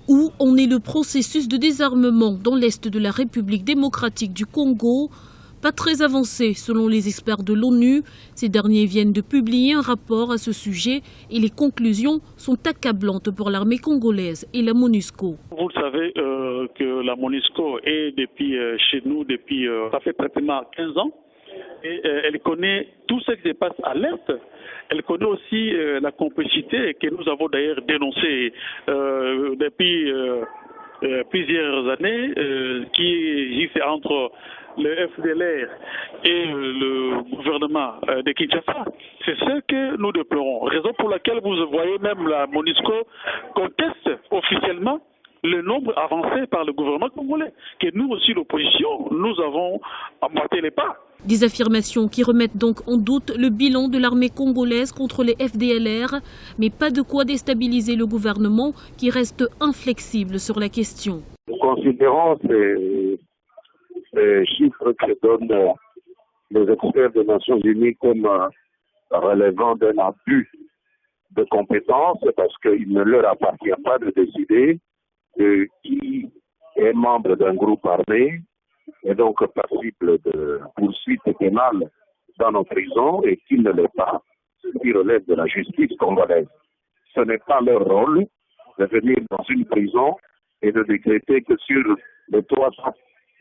Où en est le processus de désarmement dans l'est de la République démocratique du Congo? Pas très avancé selon les experts de l'ONU. Ces derniers viennent de publier un rapport à ce sujet et les conclusions sont accablantes pour l'armée congolaise et la MONUSCO. Vous le savez que la MONUSCO est chez nous depuis ça fait pratiquement 15 ans et elle connaît tout ce qui se passe à l'est. Elle connaît aussi la complicité que nous avons d'ailleurs dénoncée depuis plusieurs années qui existe entre le FDLR et le gouvernement de Kinshasa. C'est ce que nous déplorons. Raison pour laquelle vous voyez même la MONUSCO conteste officiellement le nombre avancé par le gouvernement congolais, que nous aussi, l'opposition, nous avons emboîté les pas. Des affirmations qui remettent donc en doute le bilan de l'armée congolaise contre les FDLR, mais pas de quoi déstabiliser le gouvernement qui reste inflexible sur la question. Nous considérons ces chiffres que donnent les experts des Nations Unies comme relevant d'un abus de compétences parce qu'il ne leur appartient pas de décider de qui est membre d'un groupe armé et donc passible de poursuites pénales dans nos prisons et qui ne l'est pas, ce qui relève de la justice congolaise. Ce n'est pas leur rôle de venir dans une prison et de décréter que sur les 300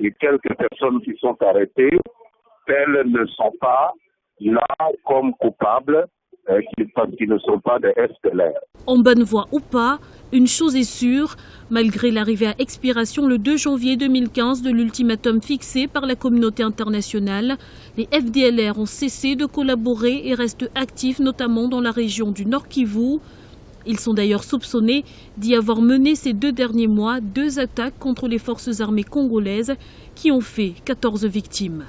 et quelques personnes qui sont arrêtées, elles ne sont pas là comme coupables parce qu'ils ne sont pas des FDLR. En bonne voie ou pas, une chose est sûre, malgré l'arrivée à expiration le 2 janvier 2015 de l'ultimatum fixé par la communauté internationale, les FDLR ont cessé de collaborer et restent actifs notamment dans la région du Nord Kivu. Ils sont d'ailleurs soupçonnés d'y avoir mené ces 2 derniers mois 2 attaques contre les forces armées congolaises qui ont fait 14 victimes.